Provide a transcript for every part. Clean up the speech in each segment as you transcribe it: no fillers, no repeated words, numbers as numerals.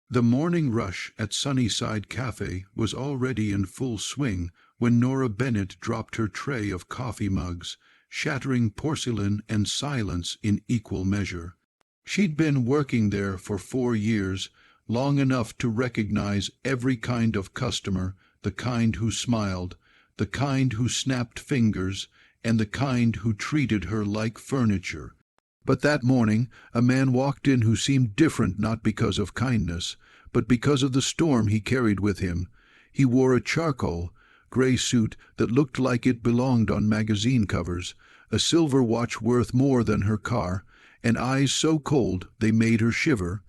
The morning rush at Sunnyside Cafe was already in full swing when Nora Bennett dropped her tray of coffee mugs, shattering porcelain and silence in equal measure. She'd been working there for 4 years, long enough to recognize every kind of customer, the kind who smiled, the kind who snapped fingers, and the kind who treated her like furniture. But that morning a man walked in who seemed different, not because of kindness, but because of the storm he carried with him. He wore a charcoal gray suit that looked like it belonged on magazine covers, a silver watch worth more than her car, and eyes so cold they made her shiver.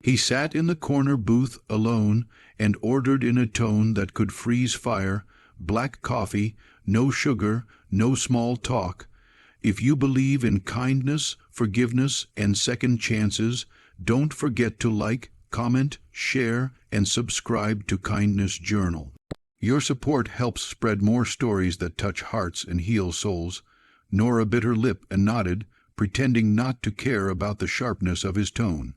He sat in the corner booth alone and ordered in a tone that could freeze fire, black coffee, no sugar, no small talk. If you believe in kindness, forgiveness, and second chances, don't forget to like, comment, share, and subscribe to Kindness Journal. Your support helps spread more stories that touch hearts and heal souls. Nora bit her lip and nodded, pretending not to care about the sharpness of his tone.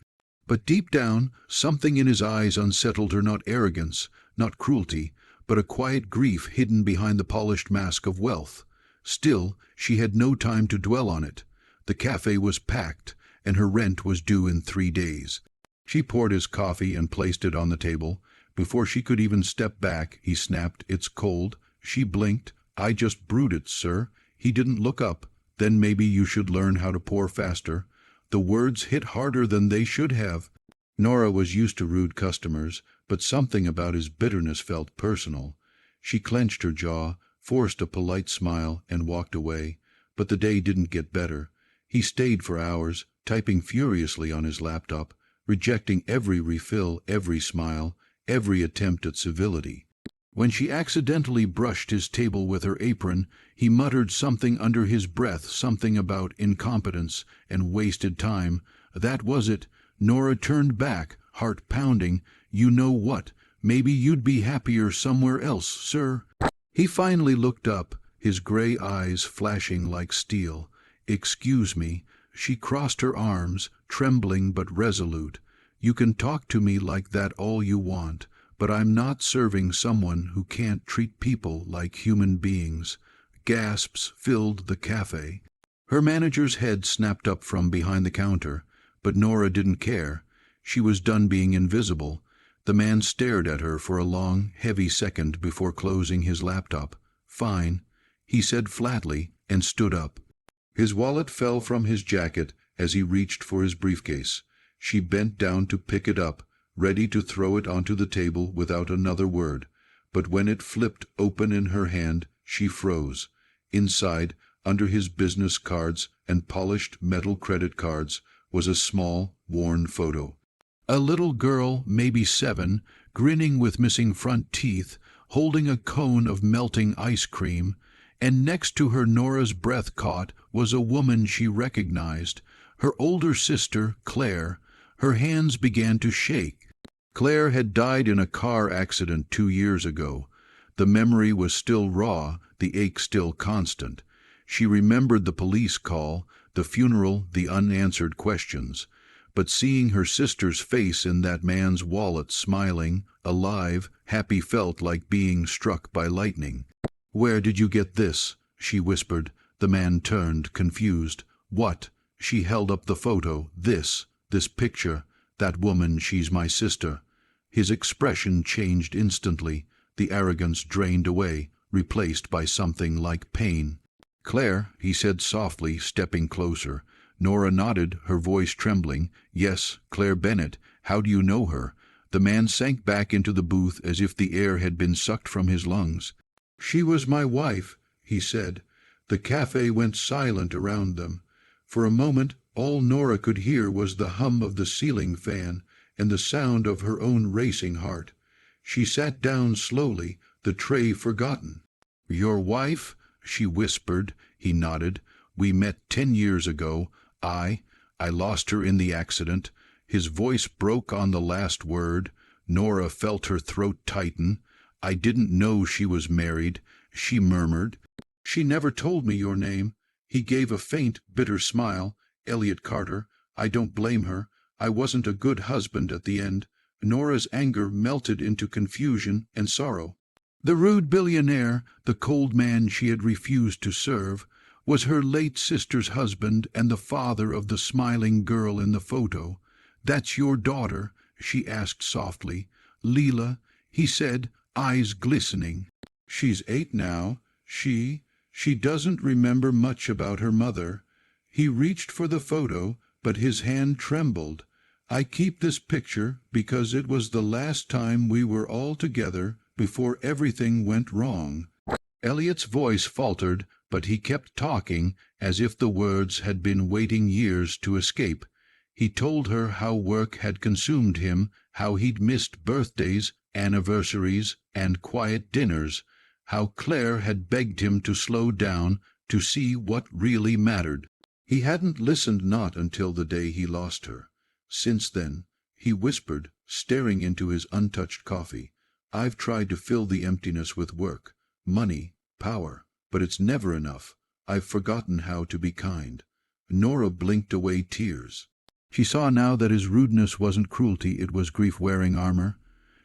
But deep down, something in his eyes unsettled her, not arrogance, not cruelty, but a quiet grief hidden behind the polished mask of wealth. Still, she had no time to dwell on it. The cafe was packed, and her rent was due in 3 days. She poured his coffee and placed it on the table. Before she could even step back, he snapped, "It's cold." She blinked. "I just brewed it, sir." He didn't look up. "Then maybe you should learn how to pour faster." The words hit harder than they should have. Nora was used to rude customers, but something about his bitterness felt personal. She clenched her jaw, forced a polite smile, and walked away. But the day didn't get better. He stayed for hours, typing furiously on his laptop, rejecting every refill, every smile, every attempt at civility. When she accidentally brushed his table with her apron, he muttered something under his breath, something about incompetence and wasted time. That was it. Nora turned back, heart pounding. "You know what? Maybe you'd be happier somewhere else, sir." He finally looked up, his gray eyes flashing like steel. "Excuse me." She crossed her arms, trembling but resolute. "You can talk to me like that all you want, but I'm not serving someone who can't treat people like human beings." Gasps filled the cafe. Her manager's head snapped up from behind the counter, but Nora didn't care. She was done being invisible. The man stared at her for a long, heavy second before closing his laptop. "Fine," he said flatly, and stood up. His wallet fell from his jacket as he reached for his briefcase. She bent down to pick it up, ready to throw it onto the table without another word. But when it flipped open in her hand, she froze. Inside, under his business cards and polished metal credit cards, was a small, worn photo. A little girl, maybe 7, grinning with missing front teeth, holding a cone of melting ice cream, and next to her, Nora's breath caught, was a woman she recognized, her older sister, Claire. Her hands began to shake. Claire had died in a car accident 2 years ago. The memory was still raw, the ache still constant. She remembered the police call, the funeral, the unanswered questions. But seeing her sister's face in that man's wallet, smiling, alive, happy, felt like being struck by lightning. "Where did you get this?" she whispered. The man turned, confused. "What?" She held up the photo. This picture. "That woman, she's my sister." His expression changed instantly. The arrogance drained away, replaced by something like pain. "Claire," he said softly, stepping closer. Nora nodded, her voice trembling. "Yes, Claire Bennett. How do you know her?" The man sank back into the booth as if the air had been sucked from his lungs. "She was my wife," he said. The cafe went silent around them. For a moment, all Nora could hear was the hum of the ceiling fan and the sound of her own racing heart. She sat down slowly, the tray forgotten. "Your wife?" she whispered. He nodded. "We met 10 years ago. I lost her in the accident." His voice broke on the last word. Nora felt her throat tighten. "I didn't know she was married," she murmured. "She never told me your name." He gave a faint, bitter smile. "Elliot Carter. I don't blame her. I wasn't a good husband at the end. Nora's anger melted into confusion and sorrow. The rude billionaire, the cold man she had refused to serve, was her late sister's husband and the father of the smiling girl in the photo. "That's your daughter?" she asked softly. "Leela," he said, eyes glistening. "She's 8 now. She doesn't remember much about her mother." He reached for the photo, but his hand trembled. "I keep this picture because it was the last time we were all together before everything went wrong." Elliot's voice faltered, but he kept talking as if the words had been waiting years to escape. He told her how work had consumed him, how he'd missed birthdays, anniversaries, and quiet dinners, how Claire had begged him to slow down, to see what really mattered. He hadn't listened not until the day he lost her. Since then, he whispered, staring into his untouched coffee, "I've tried to fill the emptiness with work, money, power, but it's never enough. I've forgotten how to be kind." Nora blinked away tears. She saw now that his rudeness wasn't cruelty, it was grief-wearing armor.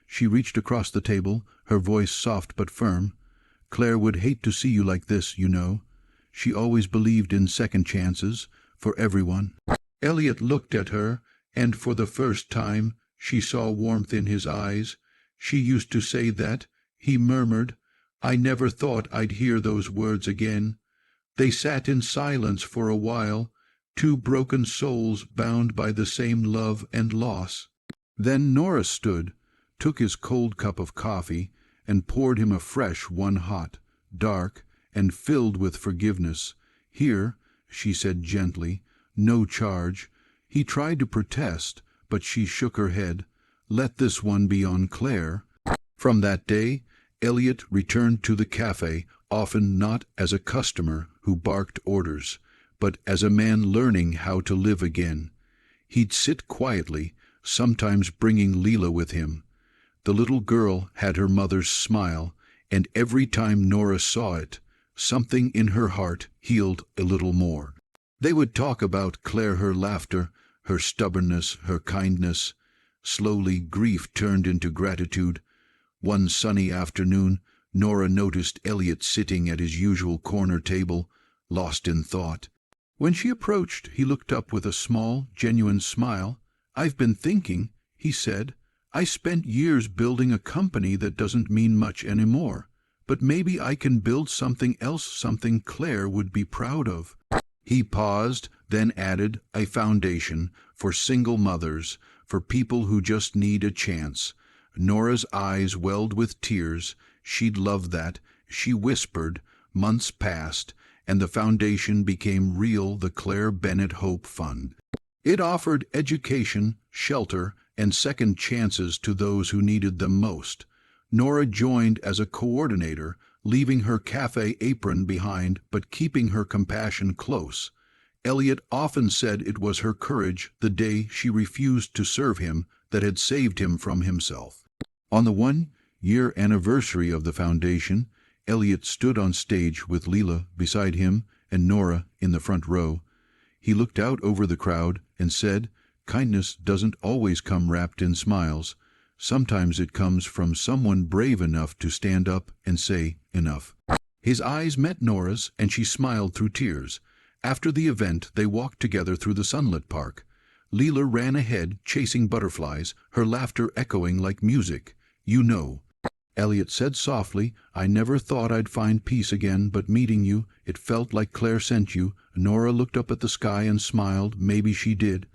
She reached across the table, her voice soft but firm. "Claire would hate to see you like this, you know. She always believed in second chances, for everyone." Elliot looked at her, and for the first time she saw warmth in his eyes. "She used to say that," he murmured. "I never thought I'd hear those words again." They sat in silence for a while, two broken souls bound by the same love and loss. Then Nora stood, took his cold cup of coffee, and poured him a fresh one, hot, dark, and filled with forgiveness. "Here," she said gently, "no charge." He tried to protest, but she shook her head. "Let this one be on Claire." From that day, Elliot returned to the cafe, often not as a customer who barked orders, but as a man learning how to live again. He'd sit quietly, sometimes bringing Leela with him. The little girl had her mother's smile, and every time Nora saw it, something in her heart healed a little more. They would talk about Claire, her laughter, her stubbornness, her kindness. Slowly grief turned into gratitude. One sunny afternoon, Nora noticed Elliot sitting at his usual corner table, lost in thought. When she approached, he looked up with a small, genuine smile. "I've been thinking," he said. "I spent years building a company that doesn't mean much anymore, but maybe I can build something else, something Claire would be proud of." He paused, then added, "A foundation for single mothers, for people who just need a chance." Nora's eyes welled with tears. She'd love that. She whispered. Months passed, and the foundation became real, the Claire Bennett Hope Fund. It offered education, shelter, and second chances to those who needed them most. Nora joined as a coordinator, leaving her cafe apron behind but keeping her compassion close. Elliot often said it was her courage, the day she refused to serve him, that had saved him from himself. On the 1-year anniversary of the foundation, Elliot stood on stage with Leela beside him and Nora in the front row. He looked out over the crowd and said, "Kindness doesn't always come wrapped in smiles. Sometimes it comes from someone brave enough to stand up and say, 'Enough.'" His eyes met Nora's, and she smiled through tears. After the event, they walked together through the sunlit park. Leela ran ahead, chasing butterflies, her laughter echoing like music. "You know," Elliot said softly, "I never thought I'd find peace again, but meeting you, it felt like Claire sent you." Nora looked up at the sky and smiled. Maybe she did.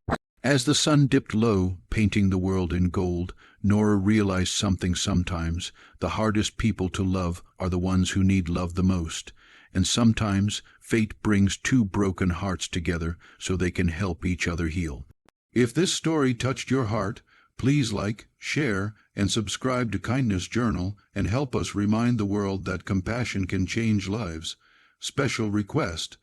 As the sun dipped low, painting the world in gold, Nora realized something sometimes. The hardest people to love are the ones who need love the most. And sometimes fate brings two broken hearts together so they can help each other heal. If this story touched your heart, please like, share, and subscribe to Kindness Journal and help us remind the world that compassion can change lives. Special request: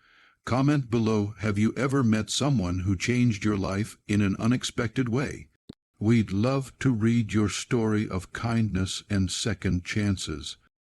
comment below, have you ever met someone who changed your life in an unexpected way? We'd love to read your story of kindness and second chances.